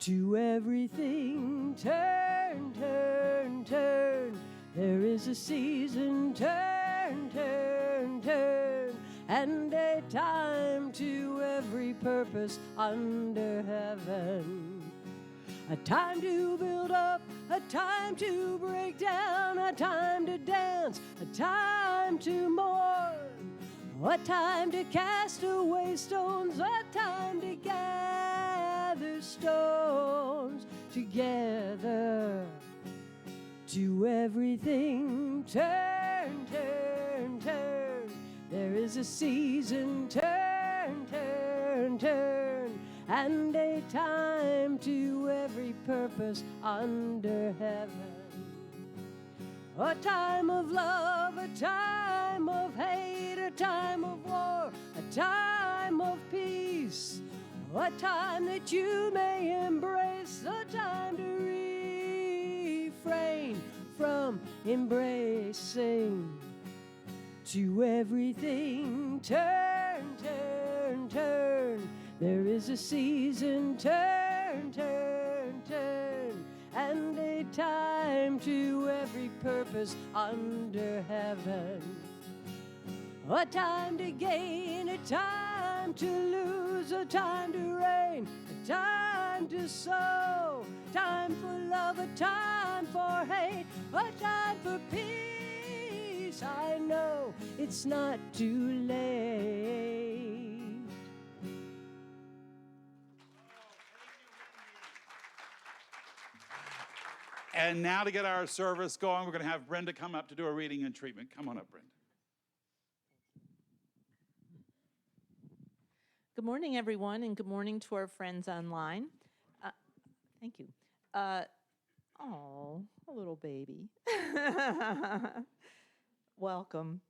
To everything, turn, turn, turn. There is a season, turn, turn, turn. And a time to every purpose under heaven. A time to build up, a time to break down, a time to dance, a time to mourn, a time to cast away stones, a time to gather stones together. To everything, turn, turn, turn. There is a season, turn, turn, turn. And a time to every purpose under heaven. A time of love, a time of hate, a time of war, a time of peace, a time that you may embrace, a time to refrain from embracing. To everything, turn, turn, turn. There is a season, turn, turn, turn, and a time to every purpose under heaven. A time to gain, a time to lose, a time to reign, a time to sow, time for love, a time for hate, a time for peace. I know it's not too late. And now to get our service going, we're going to have Brenda come up to do a reading and treatment. Come on up, Brenda. Good morning, everyone, and good morning to our friends online. Thank you. Oh, a little baby. Welcome.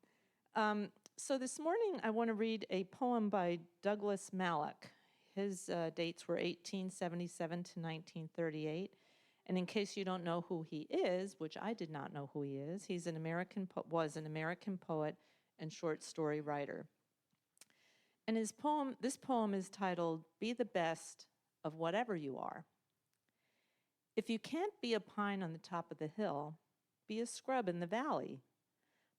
So this morning, I want to read a poem by Douglas Mallock. His dates were 1877 to 1938. And in case you don't know who he is, which I did not know who he is, he's was an American poet and short story writer. And this poem is titled, "Be the Best of Whatever You Are." If you can't be a pine on the top of the hill, be a scrub in the valley,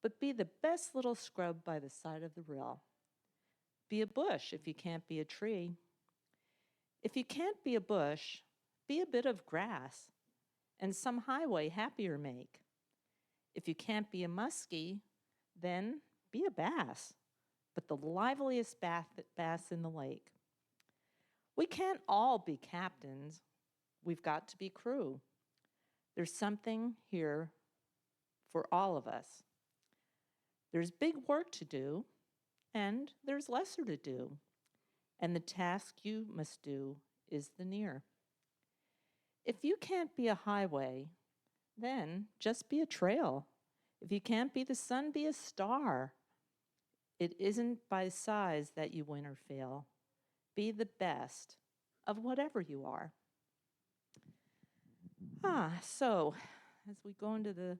but be the best little scrub by the side of the rill. Be a bush if you can't be a tree. If you can't be a bush, be a bit of grass, and some highway happier make. If you can't be a muskie, then be a bass, but the liveliest bass in the lake. We can't all be captains. We've got to be crew. There's something here for all of us. There's big work to do, and there's lesser to do, and the task you must do is the near. If you can't be a highway, then just be a trail. If you can't be the sun, be a star. It isn't by size that you win or fail. Be the best of whatever you are. So as we go into the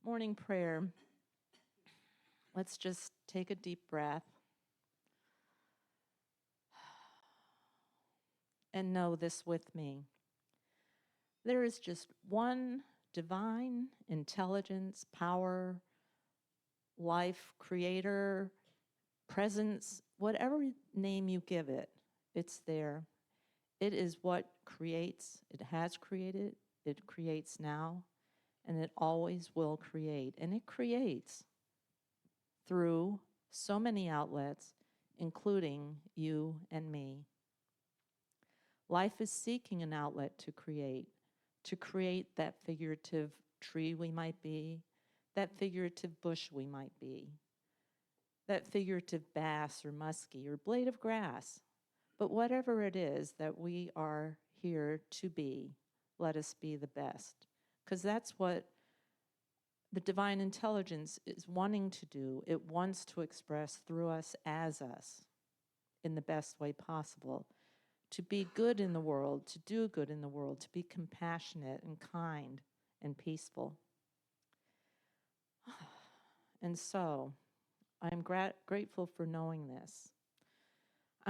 morning prayer, let's just take a deep breath and know this with me. There is just one divine intelligence, power, life, creator, presence, whatever name you give it, it's there. It is what creates, it has created, it creates now, and it always will create. And it creates through so many outlets, including you and me. Life is seeking an outlet to create that figurative tree we might be, that figurative bush we might be, that figurative bass or muskie or blade of grass. But whatever it is that we are here to be, let us be the best. Because that's what the divine intelligence is wanting to do. It wants to express through us as us in the best way possible. To be good in the world, to do good in the world, to be compassionate and kind and peaceful. And so, I'm grateful for knowing this.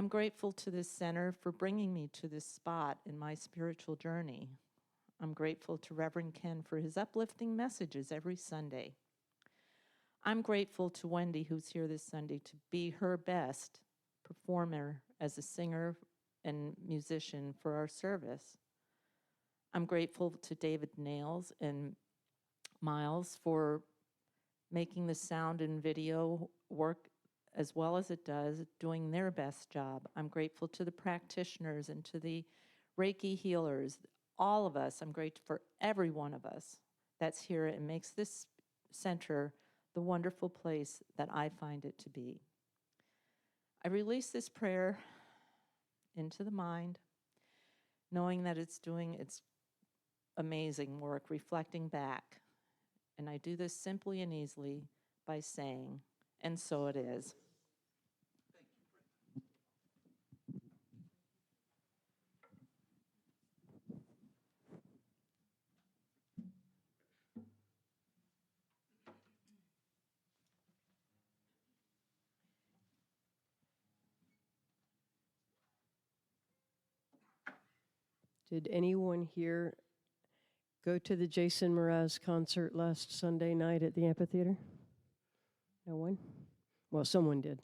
I'm grateful to this center for bringing me to this spot in my spiritual journey. I'm grateful to Reverend Ken for his uplifting messages every Sunday. I'm grateful to Wendy, who's here this Sunday, to be her best performer as a singer and musician for our service. I'm grateful to David Nails and Miles for making the sound and video work as well as it does, doing their best job. I'm grateful to the practitioners and to the Reiki healers, all of us. I'm grateful for every one of us that's here and makes this center the wonderful place that I find it to be. I release this prayer into the mind, knowing that it's doing its amazing work, reflecting back. And I do this simply and easily by saying, and so it is. Did anyone here go to the Jason Mraz concert last Sunday night at the amphitheater? No one? Well, someone did.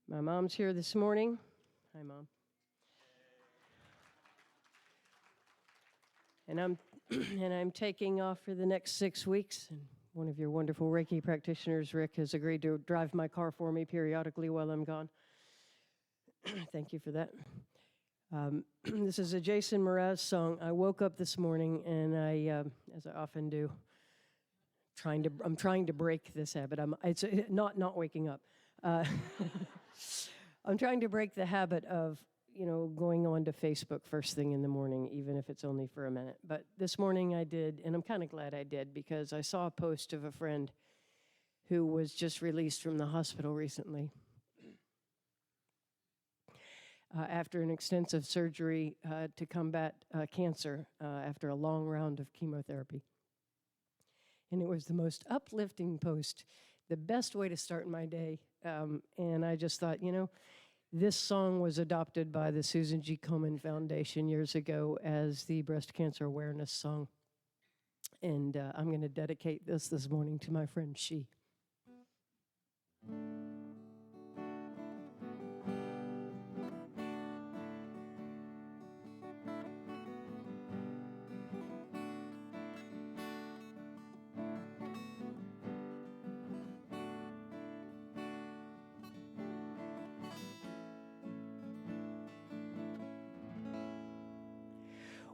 My mom's here this morning. Hi, Mom. And I'm taking off for the next 6 weeks. And one of your wonderful Reiki practitioners, Rick, has agreed to drive my car for me periodically while I'm gone. Thank you for that. This is a Jason Mraz song. I woke up this morning and I, as I often do, I'm trying to break this habit. It's not waking up. I'm trying to break the habit of, going on to Facebook first thing in the morning, even if it's only for a minute. But this morning I did, and I'm kind of glad I did, because I saw a post of a friend who was just released from the hospital recently after an extensive surgery to combat cancer after a long round of chemotherapy. And it was the most uplifting post, the best way to start my day. And I just thought, this song was adopted by the Susan G. Komen Foundation years ago as the breast cancer awareness song. And I'm going to dedicate this morning to my friend She.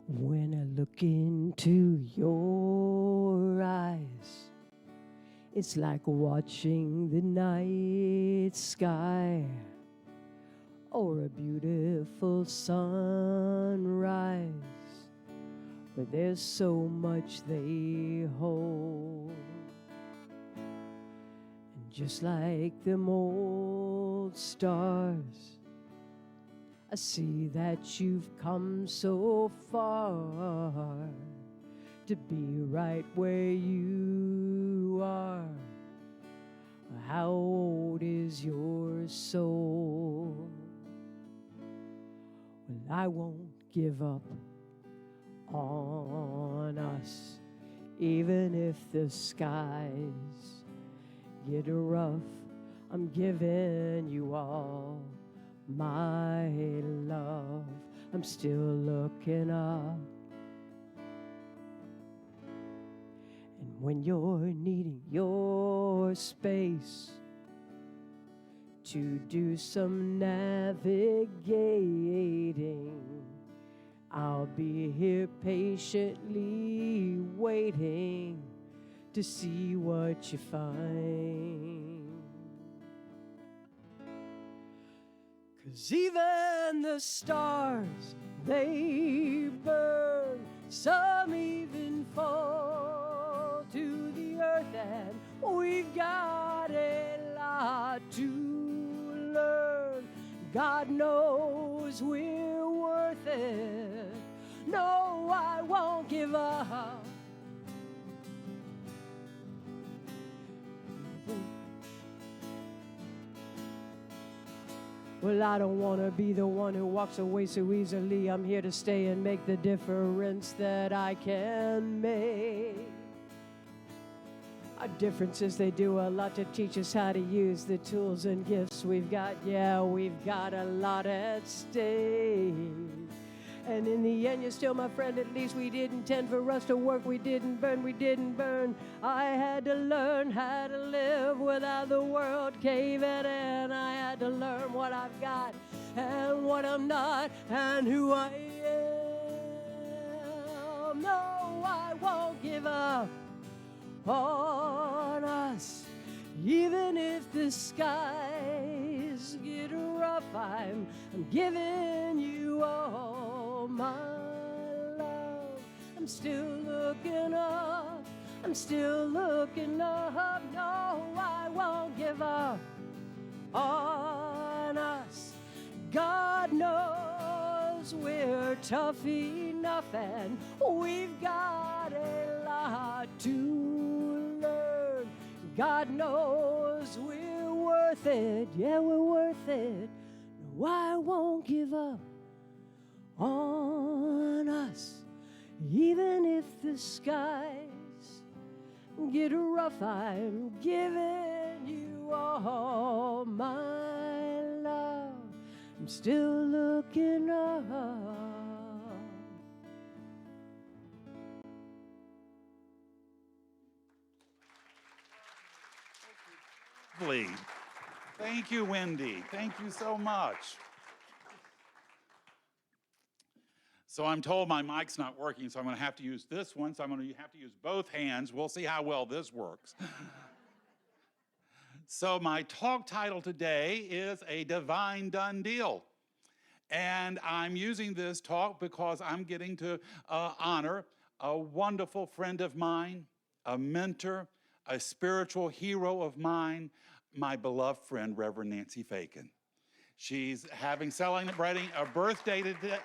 When I look into your eyes, it's like watching the night sky or a beautiful sunrise, where there's so much they hold. And just like them old stars, I see that you've come so far to be right where you are. How old is your soul? Well, I won't give up on us, even if the skies get rough. I'm giving you all my love. I'm still looking up. And when you're needing your space to do some navigating, I'll be here patiently waiting to see what you find. 'Cause even the stars, they burn, some even fall to the earth, and we've got a lot to learn. God knows we're worth it. No, I won't give up Well, I don't want to be the one who walks away so easily. I'm here to stay and make the difference that I can make. Our differences, they do a lot to teach us how to use the tools and gifts we've got. Yeah, we've got a lot at stake. And in the end, you're still my friend. At least we didn't tend for us to work. We didn't burn. I had to learn how to live without the world caving in. I had to learn what I've got and what I'm not and who I am. No, I won't give up on us. Even if the skies get rough, I'm giving you all my love. I'm still looking up. I'm still looking up. No, I won't give up on us. God knows we're tough enough and we've got a lot to learn. God knows we're worth it. Yeah, we're worth it. No, I won't give up on us. Even if the skies get rough, I'm giving you all my love. I'm still looking up. Thank you, Wendy. Thank you so much. So I'm told my mic's not working, so I'm going to have to use this one. So I'm going to have to use both hands. We'll see how well this works. So my talk title today is A Divine Done Deal. And I'm using this talk because I'm getting to honor a wonderful friend of mine, a mentor, a spiritual hero of mine, my beloved friend, Reverend Nancy Fagan. She's celebrating a birthday today.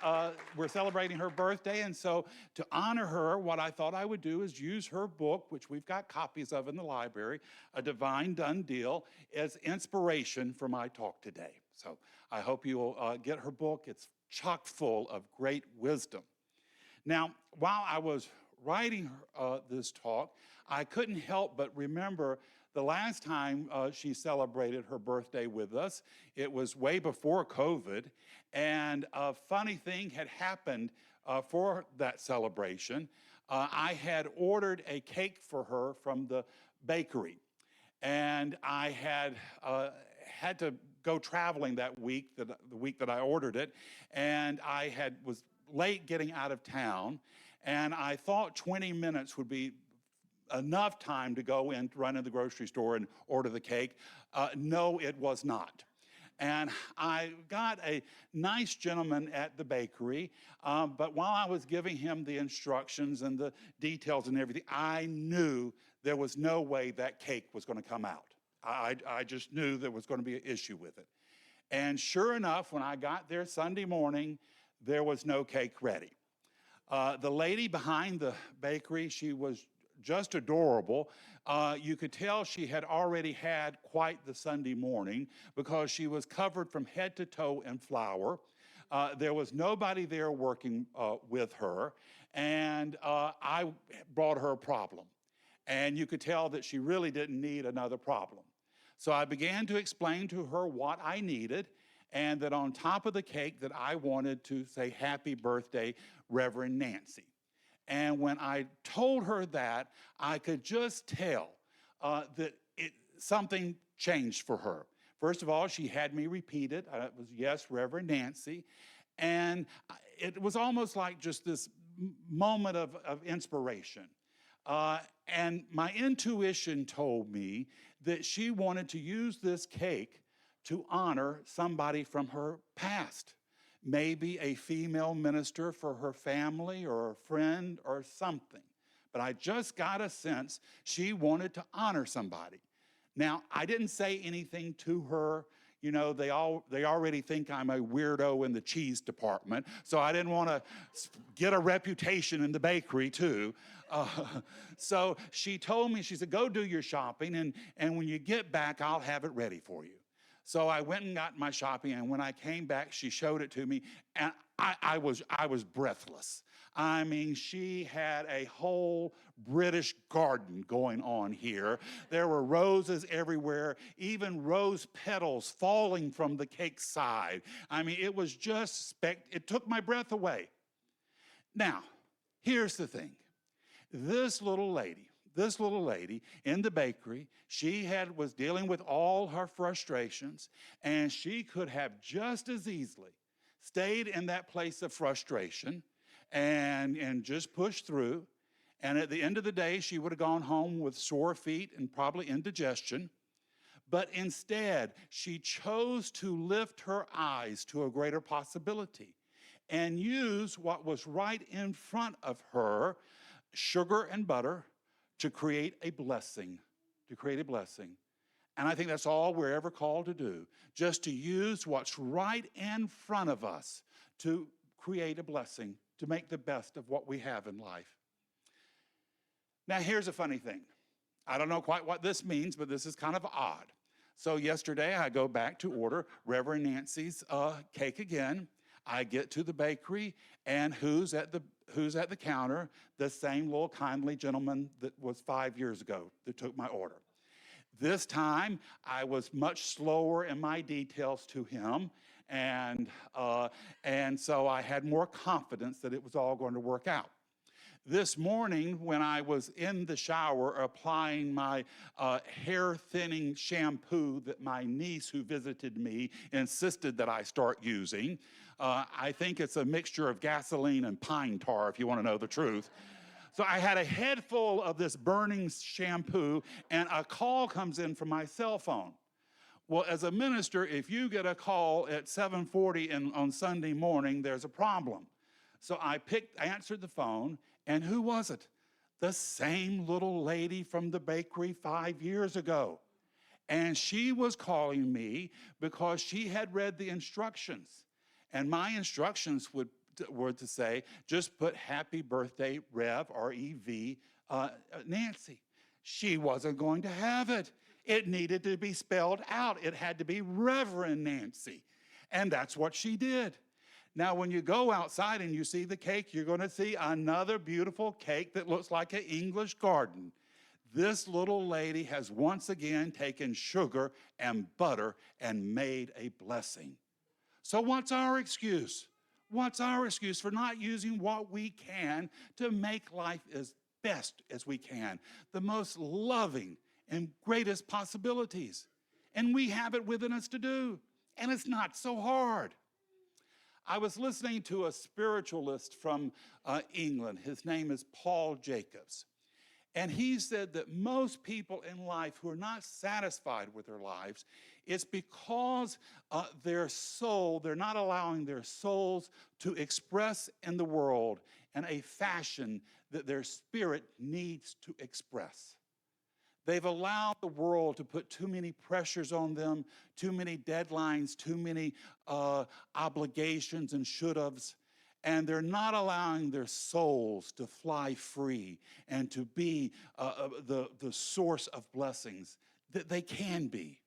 We're celebrating her birthday, and so to honor her, what I thought I would do is use her book, which we've got copies of in the library, A Divine Done Deal, as inspiration for my talk today. So I hope you'll get her book. It's chock full of great wisdom. Now, while I was writing this talk, I couldn't help but remember the last time she celebrated her birthday with us. It was way before COVID, and a funny thing had happened for that celebration. I had ordered a cake for her from the bakery, and I had to go traveling that week, the week that I ordered it, and I was late getting out of town, and I thought 20 minutes would be enough time to go and run in the grocery store and order the cake. No, it was not. And I got a nice gentleman at the bakery, but while I was giving him the instructions and the details and everything, I knew there was no way that cake was going to come out. I just knew there was going to be an issue with it. And sure enough, when I got there Sunday morning, there was no cake ready. The lady behind the bakery, she was just adorable. You could tell she had already had quite the Sunday morning because she was covered from head to toe in flour. There was nobody there working with her, and I brought her a problem. And you could tell that she really didn't need another problem. So I began to explain to her what I needed, and that on top of the cake that I wanted to say, "Happy birthday, Reverend Nancy." And when I told her that, I could just tell that something changed for her. First of all, she had me repeat it. It was, "Yes, Reverend Nancy." And it was almost like just this moment of inspiration. And my intuition told me that she wanted to use this cake to honor somebody from her past. Maybe a female minister for her family or a friend or something. But I just got a sense she wanted to honor somebody. Now, I didn't say anything to her, you know, they already think I'm a weirdo in the cheese department, so I didn't want to get a reputation in the bakery too. So she told me, she said, go do your shopping, and when you get back, I'll have it ready for you. So I went and got my shopping, and when I came back, she showed it to me, and I was breathless. I mean, she had a whole British garden going on here. There were roses everywhere, even rose petals falling from the cake side. I mean, it was just it took my breath away. Now, here's the thing. This little lady in the bakery, she was dealing with all her frustrations, and she could have just as easily stayed in that place of frustration and just pushed through. And at the end of the day, she would have gone home with sore feet and probably indigestion. But instead, she chose to lift her eyes to a greater possibility and use what was right in front of her, sugar and butter, to create a blessing, And I think that's all we're ever called to do, just to use what's right in front of us to create a blessing, to make the best of what we have in life. Now, here's a funny thing. I don't know quite what this means, but this is kind of odd. So yesterday, I go back to order Reverend Nancy's cake again. I get to the bakery, and who's at the counter? The same little kindly gentleman that was 5 years ago that took my order. This time, I was much slower in my details to him, and so I had more confidence that it was all going to work out. This morning, when I was in the shower applying my hair-thinning shampoo that my niece who visited me insisted that I start using, I think it's a mixture of gasoline and pine tar, if you want to know the truth. So I had a head full of this burning shampoo, and a call comes in from my cell phone. Well, as a minister, if you get a call at 7:40 on Sunday morning, there's a problem. So I answered the phone, and who was it? The same little lady from the bakery 5 years ago. And she was calling me because she had read the instructions. And my instructions were to say, just put happy birthday, Rev, R-E-V, Nancy. She wasn't going to have it. It needed to be spelled out. It had to be Reverend Nancy. And that's what she did. Now, when you go outside and you see the cake, you're going to see another beautiful cake that looks like an English garden. This little lady has once again taken sugar and butter and made a blessing. So what's our excuse? What's our excuse for not using what we can to make life as best as we can, the most loving and greatest possibilities? And we have it within us to do, and it's not so hard. I was listening to a spiritualist from England. His name is Paul Jacobs. And he said that most people in life who are not satisfied with their lives, it's because they're not allowing their souls to express in the world in a fashion that their spirit needs to express. They've allowed the world to put too many pressures on them, too many deadlines, too many obligations and should-haves, and they're not allowing their souls to fly free and to be the source of blessings that they can be.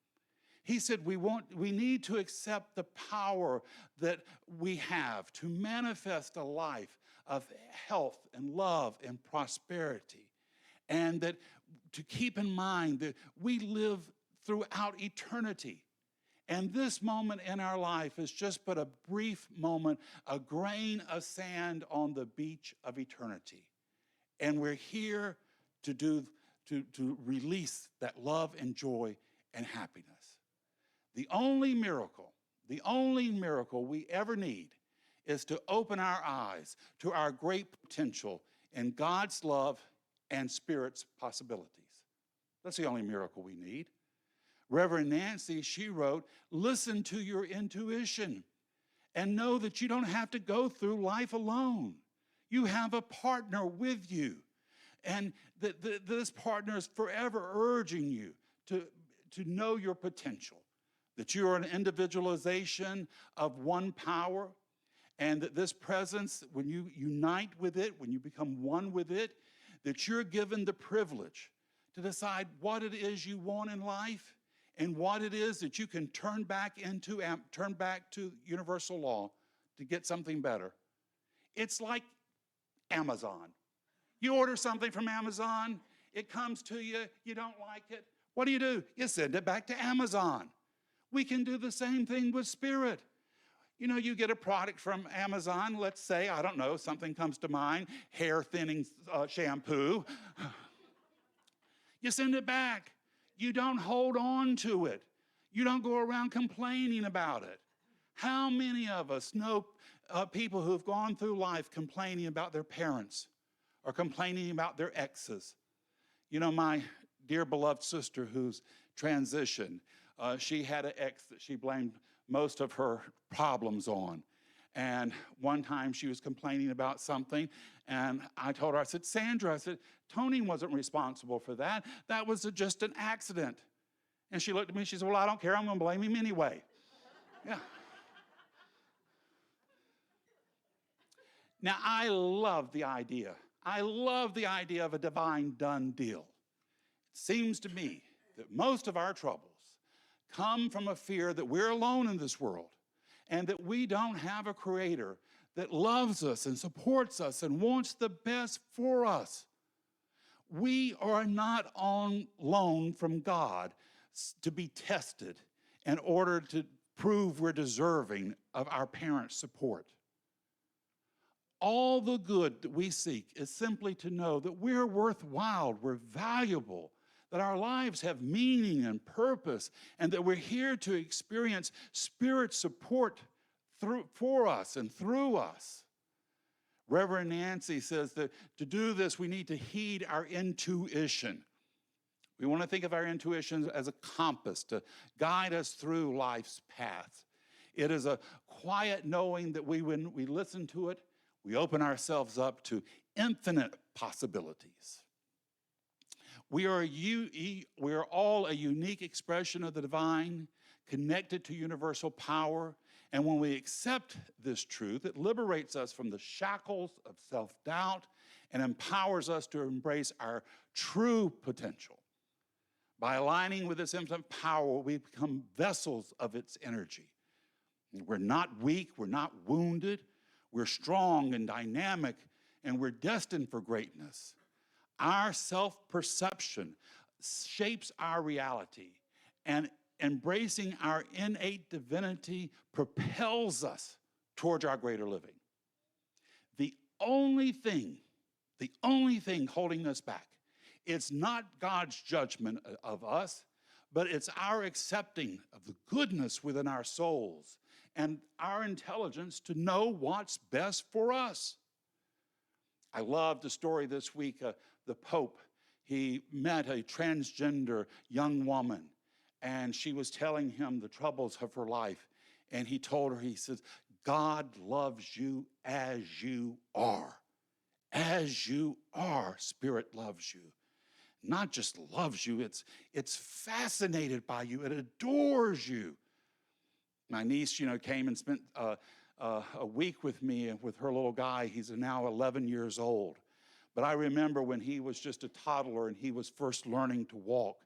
He said we need to accept the power that we have to manifest a life of health and love and prosperity, and that to keep in mind that we live throughout eternity. And this moment in our life is just but a brief moment, a grain of sand on the beach of eternity. And we're here to release that love and joy and happiness. The only miracle we ever need is to open our eyes to our great potential in God's love and Spirit's possibilities. That's the only miracle we need. Reverend Nancy, she wrote, listen to your intuition and know that you don't have to go through life alone. You have a partner with you, and this partner is forever urging you to know your potential, that you are an individualization of one power, and that this presence, when you unite with it, when you become one with it, that you're given the privilege to decide what it is you want in life and what it is that you can turn back to universal law to get something better. It's like Amazon. You order something from Amazon, it comes to you, you don't like it. What do? You send it back to Amazon. We can do the same thing with spirit. You know, you get a product from Amazon, let's say, I don't know, something comes to mind, hair thinning shampoo. You send it back. You don't hold on to it. You don't go around complaining about it. How many of us know people who've gone through life complaining about their parents or complaining about their exes? You know, my dear beloved sister who's transitioned, she had an ex that she blamed most of her problems on. And one time she was complaining about something, and I told her, I said, Sandra, I said, Tony wasn't responsible for that. That was just an accident. And she looked at me, she said, well, I don't care, I'm gonna blame him anyway. Yeah. Now, I love the idea of a divine done deal. It seems to me that most of our troubles come from a fear that we're alone in this world and that we don't have a creator that loves us and supports us and wants the best for us. We are not on loan from God to be tested in order to prove we're deserving of our parents' support. All the good that we seek is simply to know that we're worthwhile, we're valuable, that our lives have meaning and purpose, and that we're here to experience Spirit support for us and through us. Reverend Nancy says that to do this, we need to heed our intuition. We want to think of our intuition as a compass to guide us through life's path. It is a quiet knowing that when we listen to it, we open ourselves up to infinite possibilities. We are all a unique expression of the divine, connected to universal power. And when we accept this truth, it liberates us from the shackles of self-doubt and empowers us to embrace our true potential. By aligning with this infinite power, we become vessels of its energy. We're not weak, we're not wounded, we're strong and dynamic, and we're destined for greatness. Our self-perception shapes our reality, and embracing our innate divinity propels us towards our greater living. The only thing holding us back, it's not God's judgment of us, but it's our accepting of the goodness within our souls and our intelligence to know what's best for us. I loved the story this week. The Pope, he met a transgender young woman, and she was telling him the troubles of her life. And he told her, he says, God loves you as you are. As you are, Spirit loves you. Not just loves you, it's fascinated by you. It adores you. My niece, came and spent a week with me and with her little guy. He's now 11 years old. But I remember when he was just a toddler and he was first learning to walk,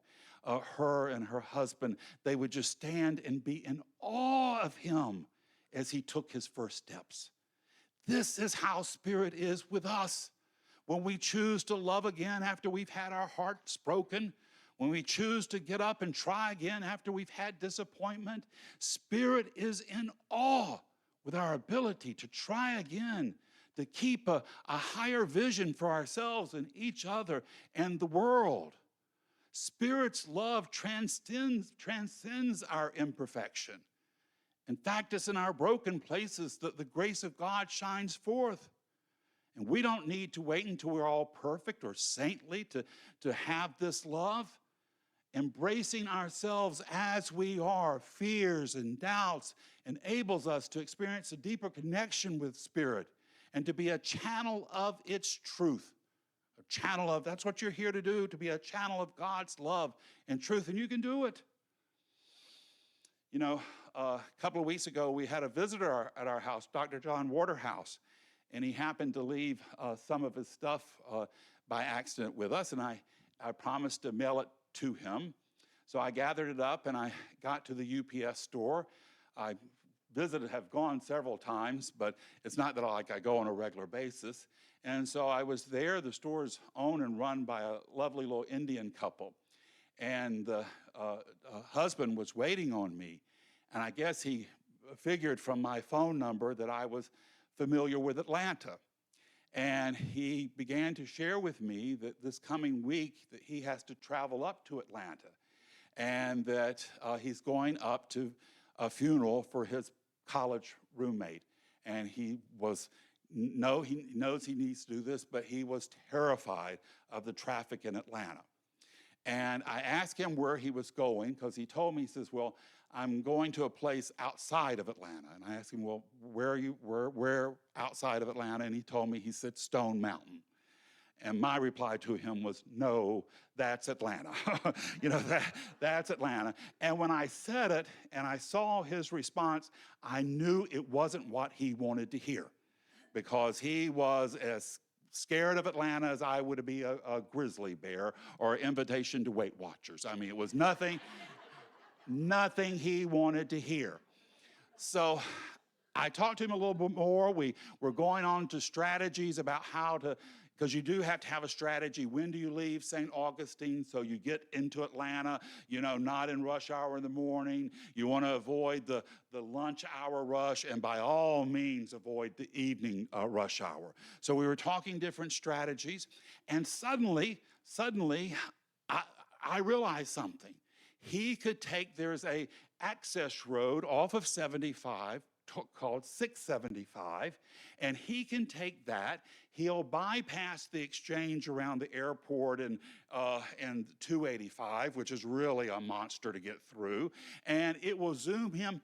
her and her husband, they would just stand and be in awe of him as he took his first steps. This is how Spirit is with us. When we choose to love again after we've had our hearts broken, when we choose to get up and try again after we've had disappointment, Spirit is in awe with our ability to try again, to keep a higher vision for ourselves and each other and the world. Spirit's love transcends our imperfection. In fact, it's in our broken places that the grace of God shines forth. And we don't need to wait until we're all perfect or saintly to have this love. Embracing ourselves as we are, fears and doubts, enables us to experience a deeper connection with Spirit and to be a channel of its truth. That's what you're here to do, to be a channel of God's love and truth, and you can do it. A couple of weeks ago, we had a visitor at our house, Dr. John Waterhouse, and he happened to leave some of his stuff by accident with us, and I promised to mail it to him. So I gathered it up, and I got to the UPS store. I have gone several times, but it's not that I go on a regular basis. And so I was there. The store is owned and run by a lovely little Indian couple. And the husband was waiting on me. And I guess he figured from my phone number that I was familiar with Atlanta. And he began to share with me that this coming week that he has to travel up to Atlanta, and that he's going up to a funeral for his college roommate. And he knows he needs to do this, but he was terrified of the traffic in Atlanta. And I asked him where he was going, because he told me, he says, well, I'm going to a place outside of Atlanta. And I asked him, well, where outside of Atlanta? And he told me, he said, Stone Mountain. And my reply to him was, no, that's Atlanta. That's Atlanta. And when I said it and I saw his response, I knew it wasn't what he wanted to hear, because he was as scared of Atlanta as I would be a grizzly bear or an invitation to Weight Watchers. I mean, it was nothing he wanted to hear. So I talked to him a little bit more. We were going on to strategies about how to, because you do have to have a strategy. When do you leave St. Augustine so you get into Atlanta, not in rush hour in the morning. You want to avoid the lunch hour rush, and by all means avoid the evening rush hour. So we were talking different strategies, and suddenly I realized something. He could there's a access road off of 75 called 675, and he can take that. He'll bypass the exchange around the airport and 285, which is really a monster to get through, and it will zoom him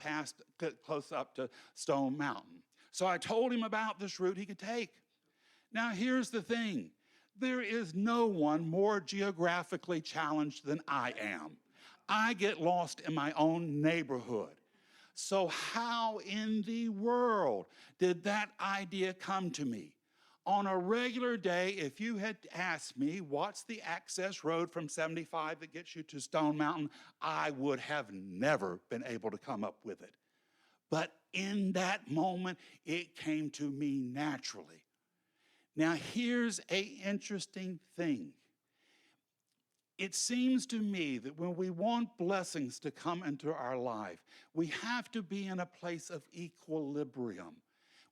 close up to Stone Mountain. So I told him about this route he could take. Now here's the thing. There is no one more geographically challenged than I am. I get lost in my own neighborhood. So how in the world did that idea come to me? On a regular day, if you had asked me what's the access road from 75 that gets you to Stone Mountain, I would have never been able to come up with it. But in that moment, it came to me naturally. Now here's an interesting thing. It seems to me that when we want blessings to come into our life, we have to be in a place of equilibrium.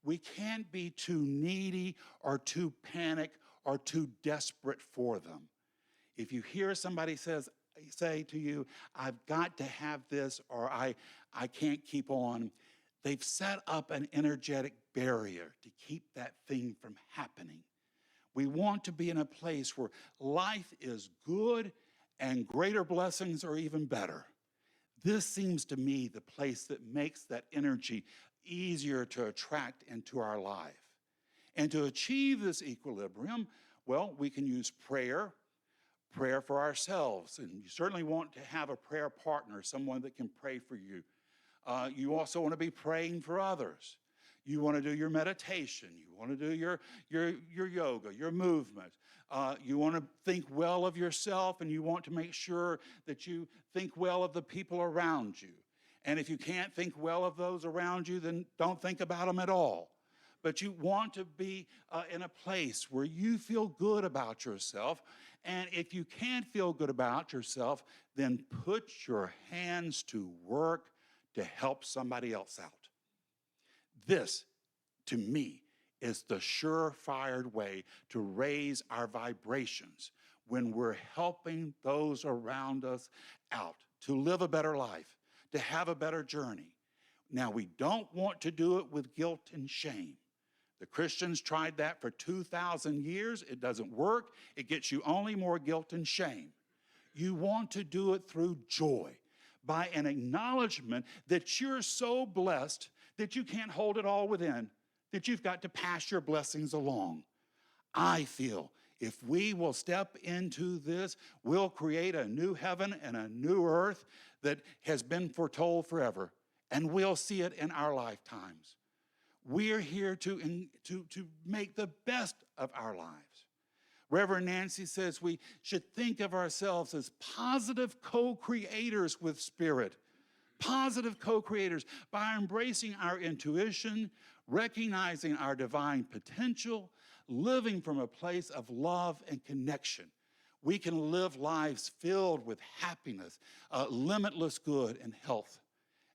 We can't be too needy or too panicked or too desperate for them. If you hear somebody say to you, I've got to have this, or I can't keep on, they've set up an energetic barrier to keep that thing from happening. We want to be in a place where life is good and greater blessings are even better. This seems to me the place that makes that energy easier to attract into our life. And to achieve this equilibrium, well, we can use prayer for ourselves. And you certainly want to have a prayer partner, someone that can pray for you. You also want to be praying for others. You want to do your meditation. You want to do your yoga, your movement. You want to think well of yourself, and you want to make sure that you think well of the people around you. And if you can't think well of those around you, then don't think about them at all. But you want to be in a place where you feel good about yourself. And if you can't feel good about yourself, then put your hands to work to help somebody else out. This, to me, is the surefire way to raise our vibrations when we're helping those around us out to live a better life, to have a better journey. Now, we don't want to do it with guilt and shame. The Christians tried that for 2,000 years. It doesn't work. It gets you only more guilt and shame. You want to do it through joy, by an acknowledgement that you're so blessed that you can't hold it all within, that you've got to pass your blessings along. I feel If we will step into this, we'll create a new heaven and a new earth that has been foretold forever, and we'll see it in our lifetimes. We're here to make the best of our lives. Reverend Nancy says we should think of ourselves as positive co-creators with Spirit. Positive co-creators by embracing our intuition, recognizing our divine potential, living from a place of love and connection. We can live lives filled with happiness, limitless good, and health.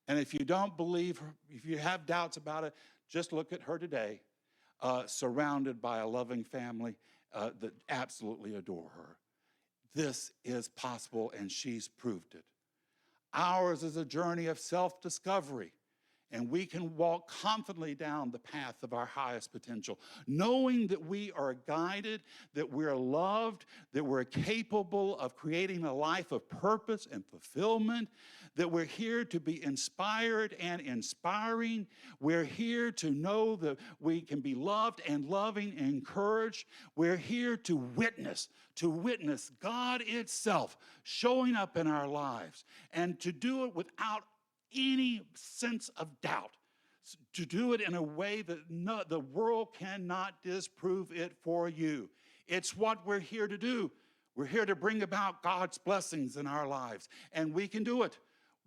And if you don't believe her, if you have doubts about it, just look at her today, surrounded by a loving family that absolutely adore her. This is possible, and she's proved it. Ours is a journey of self-discovery, and we can walk confidently down the path of our highest potential, knowing that we are guided, that we're loved, that we're capable of creating a life of purpose and fulfillment, that we're here to be inspired and inspiring. We're here to know that we can be loved and loving and encouraged. We're here to witness God itself showing up in our lives, and to do it without any sense of doubt, to do it in a way that the world cannot disprove it for you. It's what we're here to do. We're here to bring about God's blessings in our lives, and we can do it.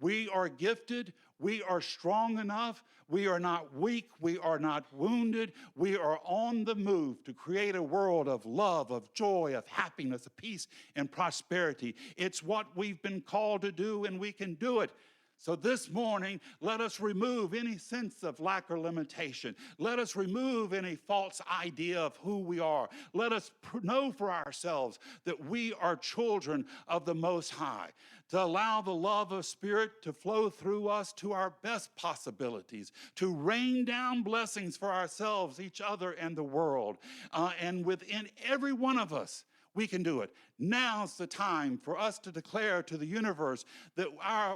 We are gifted. We are strong enough. We are not weak. We are not wounded. We are on the move to create a world of love, of joy, of happiness, of peace, and prosperity. It's what we've been called to do, and we can do it. So this morning, let us remove any sense of lack or limitation. Let us remove any false idea of who we are. Let us know for ourselves that we are children of the Most High, to allow the love of Spirit to flow through us to our best possibilities, to rain down blessings for ourselves, each other, and the world. And within every one of us, we can do it. Now's the time for us to declare to the universe that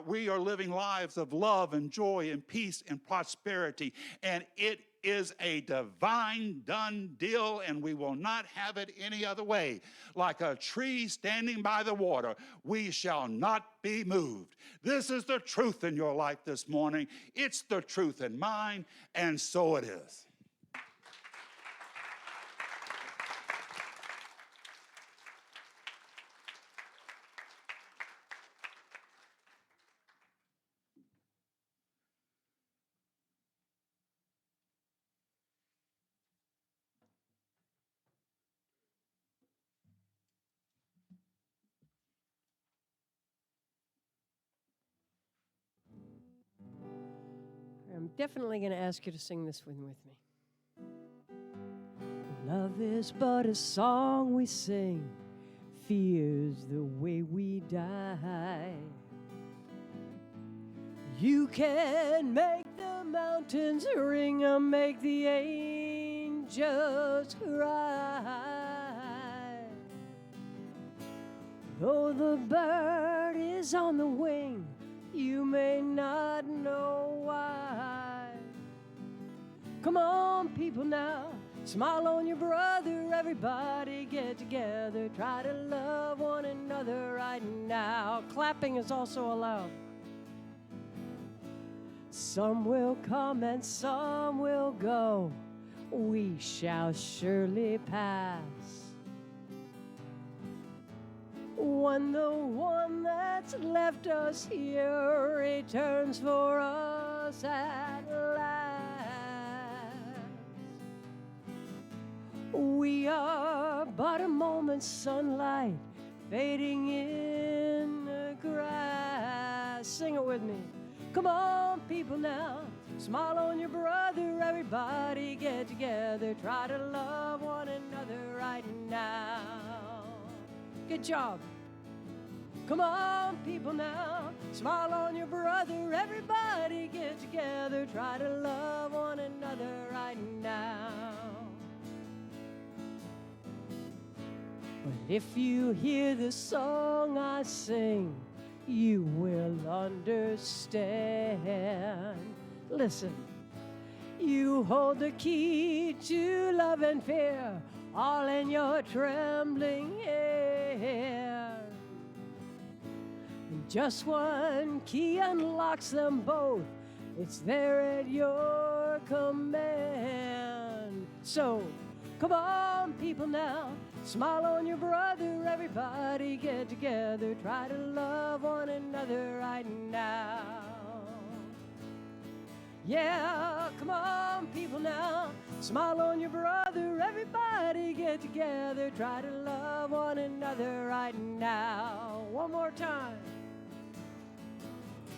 we are living lives of love and joy and peace and prosperity. And it is a divine done deal, and we will not have it any other way. Like a tree standing by the water, we shall not be moved. This is the truth in your life this morning. It's the truth in mine, and so it is. I'm definitely going to ask you to sing this one with me. Love is but a song we sing, fear's the way we die. You can make the mountains ring or make the angels cry. Though the bird is on the wing, you may not know why. Come on, people now, smile on your brother. Everybody get together. Try to love one another right now. Clapping is also allowed. Some will come and some will go. We shall surely pass. When the one that's left us here returns for us at last, we are but a moment's sunlight fading in the grass. Sing it with me. Come on, people now, smile on your brother. Everybody get together. Try to love one another right now. Good job. Come on, people now, smile on your brother. Everybody get together. Try to love one another right now. But if you hear the song I sing, you will understand. Listen. You hold the key to love and fear. all in your trembling hand. And just one key unlocks them both. It's there at your command. So, come on, people now, smile on your brother. Everybody get together. Try to love one another right now. Yeah, come on, people now, smile on your brother. Everybody get together. Try to love one another right now. One more time.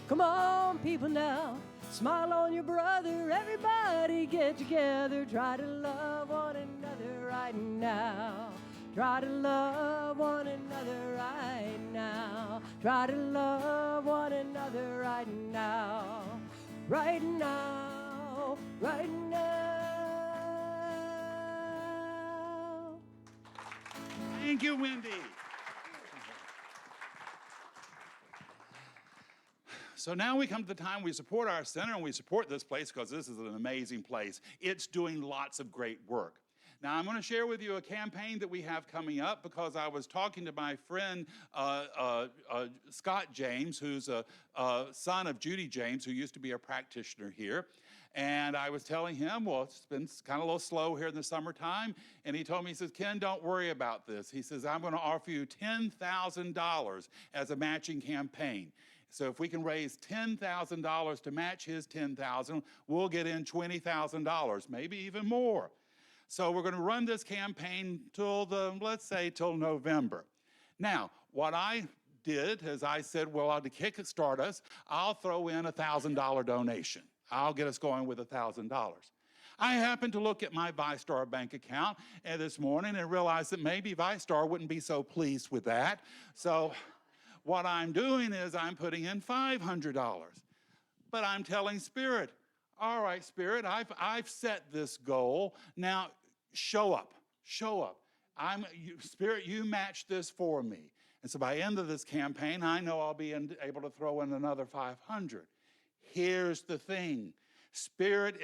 Come on, people now, smile on your brother. Everybody get together. Try to love one another right now. Try to love one another right now. Try to love one another right now. Right now. Right now. Thank you, Wendy. So now we come to the time we support our center, and we support this place because this is an amazing place. It's doing lots of great work. Now, I'm going to share with you a campaign that we have coming up because I was talking to my friend Scott James, who's a son of Judy James, who used to be a practitioner here. And I was telling him, well, it's been kind of a little slow here in the summertime. And he told me, he says, Ken, don't worry about this. He says, I'm going to offer you $10,000 as a matching campaign. So if we can raise $10,000 to match his $10,000, we'll get in $20,000, maybe even more. So we're going to run this campaign till let's say till November. Now, what I did is I said, well, to kickstart us, I'll throw in a $1,000 donation. I'll get us going with $1,000. I happened to look at my ViStar bank account this morning and realized that maybe ViStar wouldn't be so pleased with that. So what I'm doing is I'm putting in $500. But I'm telling Spirit, all right, Spirit, I've set this goal. Now, show up. Spirit, you match this for me. And so by the end of this campaign, I know I'll be able to throw in another 500. Here's the thing. Spirit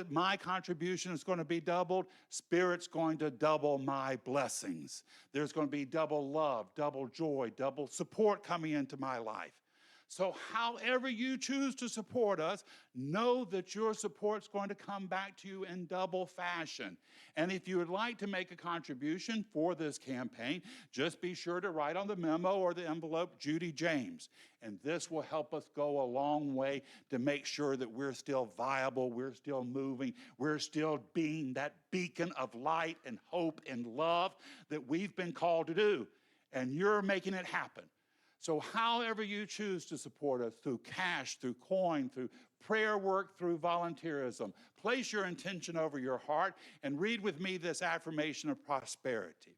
my contribution is going to be doubled. Spirit's going to double my blessings. There's going to be double love, double joy, double support coming into my life. So however you choose to support us, know that your support's going to come back to you in double fashion. And if you would like to make a contribution for this campaign, just be sure to write on the memo or the envelope, Judy James. And this will help us go a long way to make sure that we're still viable, we're still moving, we're still being that beacon of light and hope and love that we've been called to do. And you're making it happen. So however you choose to support us, through cash, through coin, through prayer work, through volunteerism, place your intention over your heart and read with me this affirmation of prosperity.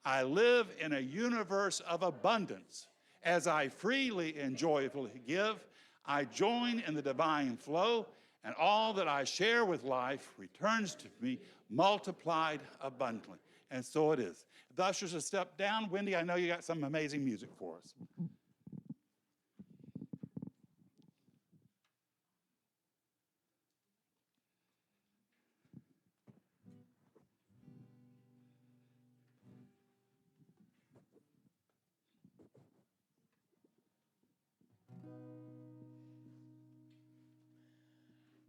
I live in a universe of abundance. As I freely and joyfully give, I join in the divine flow, and all that I share with life returns to me multiplied abundantly. And so it is. The ushers have stepped down. Wendy, I know you got some amazing music for us.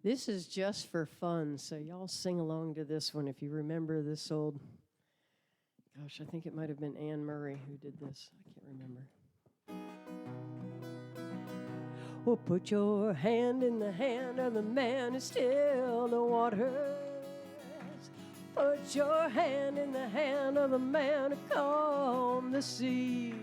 This is just for fun, so y'all sing along to this one if you remember this old, gosh, I think it might have been Anne Murray who did this. I can't remember. Well, put your hand in the hand of the man who still the waters. Put your hand in the hand of the man who calmed the sea.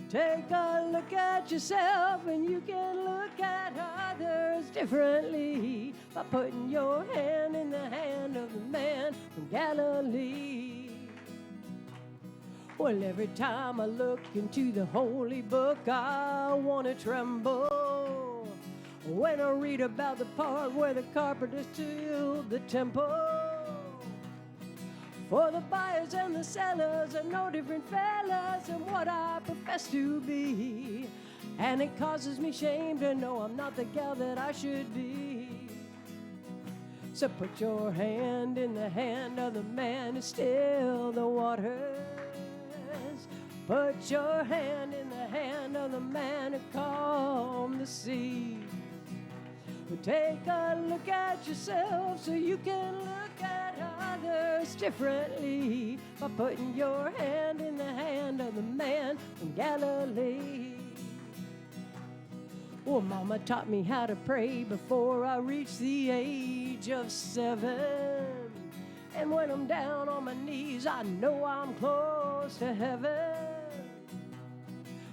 Take a look at yourself and you can look at others differently by putting your hand in the hand of the man from Galilee. Well, every time I look into the holy book, I want to tremble when I read about the part where the carpenters built the temple. For the buyers and the sellers are no different fellas than what I profess to be. And it causes me shame to know I'm not the gal that I should be. So put your hand in the hand of the man who still the waters. Put your hand in the hand of the man who calmed the sea. But take a look at yourself so you can look at others differently by putting your hand in the hand of the man from Galilee. Well, Mama taught me how to pray before I reached the age of 7. And when I'm down on my knees, I know I'm close to heaven.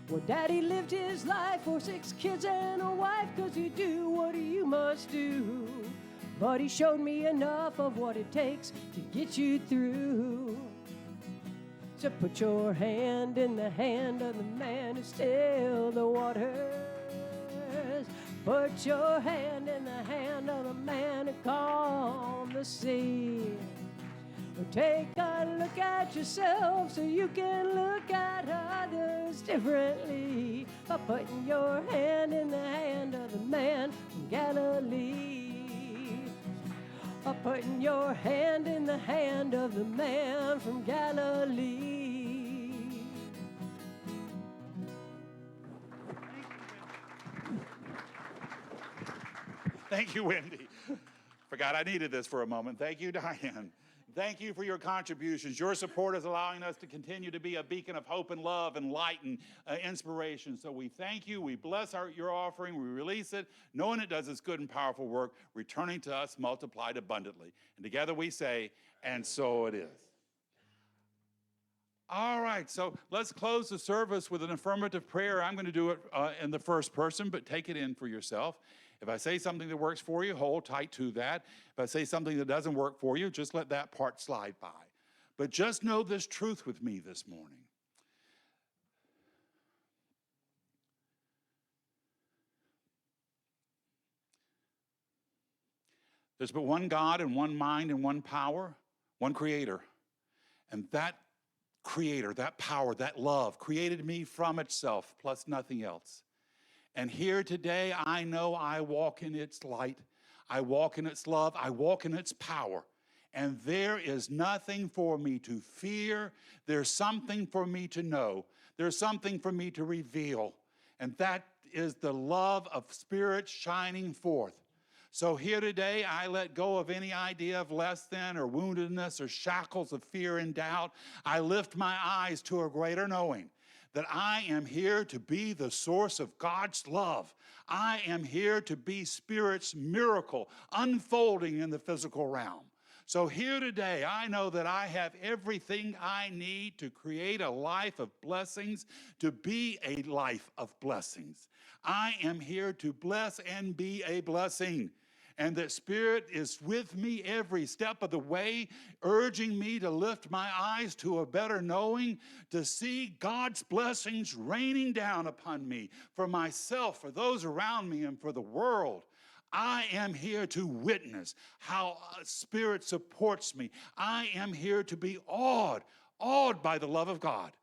Well, Daddy lived his life for 6 kids and a wife, 'cause you do what you must do. But he showed me enough of what it takes to get you through. So put your hand in the hand of the man who stilled the waters. Put your hand in the hand of the man who calmed the sea. Well, take a look at yourself so you can look at others differently by putting your hand in the hand of the man from Galilee. By putting your hand in the hand of the man from Galilee. Thank you, Wendy. Forgot I needed this for a moment. Thank you, Diane. Thank you for your contributions. Your support is allowing us to continue to be a beacon of hope and love and light and inspiration. So we thank you. We bless your offering. We release it, knowing it does its good and powerful work, returning to us multiplied abundantly. And together we say, and so it is. All right, so let's close the service with an affirmative prayer. I'm going to do it in the first person, but take it in for yourself. If I say something that works for you, hold tight to that. If I say something that doesn't work for you, just let that part slide by. But just know this truth with me this morning. There's but one God and one mind and one power, one creator. And that creator, that power, that love created me from itself plus nothing else. And here today, I know I walk in its light, I walk in its love, I walk in its power. And there is nothing for me to fear. There's something for me to know. There's something for me to reveal. And that is the love of Spirit shining forth. So here today, I let go of any idea of less than or woundedness or shackles of fear and doubt. I lift my eyes to a greater knowing that I am here to be the source of God's love. I am here to be Spirit's miracle unfolding in the physical realm. So here today, I know that I have everything I need to create a life of blessings, to be a life of blessings. I am here to bless and be a blessing. And that Spirit is with me every step of the way, urging me to lift my eyes to a better knowing, to see God's blessings raining down upon me for myself, for those around me, and for the world. I am here to witness how Spirit supports me. I am here to be awed by the love of God.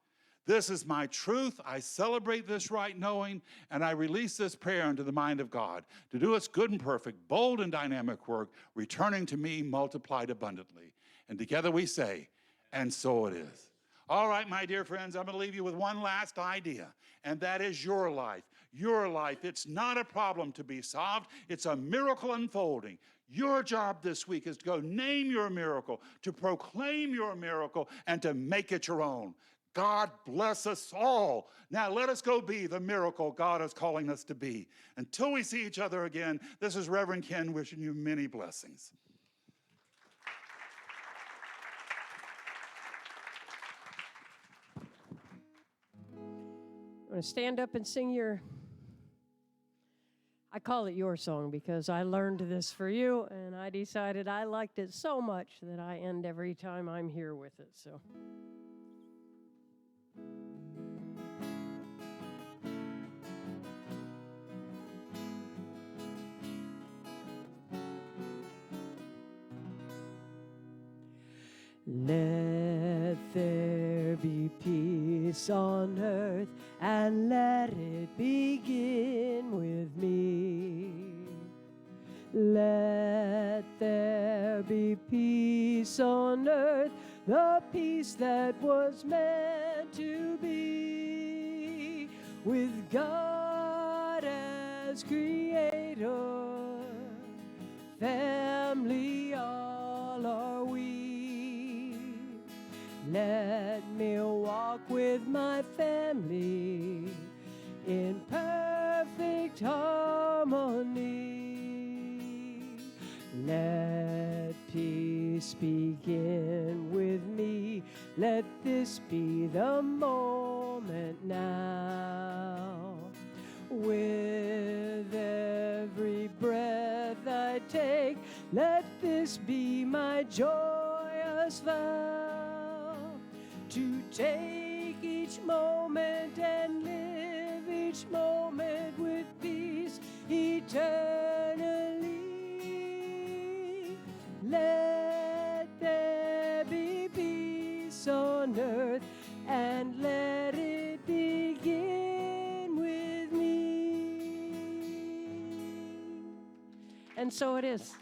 This is my truth. I celebrate this right knowing, and I release this prayer into the mind of God to do its good and perfect, bold and dynamic work, returning to me multiplied abundantly. And together we say, and so it is. All right, my dear friends, I'm going to leave you with one last idea, and that is your life. Your life, it's not a problem to be solved. It's a miracle unfolding. Your job this week is to go name your miracle, to proclaim your miracle, and to make it your own. God bless us all. Now let us go be the miracle God is calling us to be. Until we see each other again, this is Reverend Ken wishing you many blessings. I'm going to stand up and sing I call it your song because I learned this for you, and I decided I liked it so much that I end every time I'm here with it. So. Let there be peace on earth, and let it begin with me. Let there be peace on earth, the peace that was meant to be, with God as creator, family all are we. Let me walk with my family in perfect harmony. Let peace begin with me. Let this be the moment now. With every breath I take, let this be my joyous vow, to take each moment and live each moment with peace eternally. Let there be peace on earth, and let it begin with me. And so it is.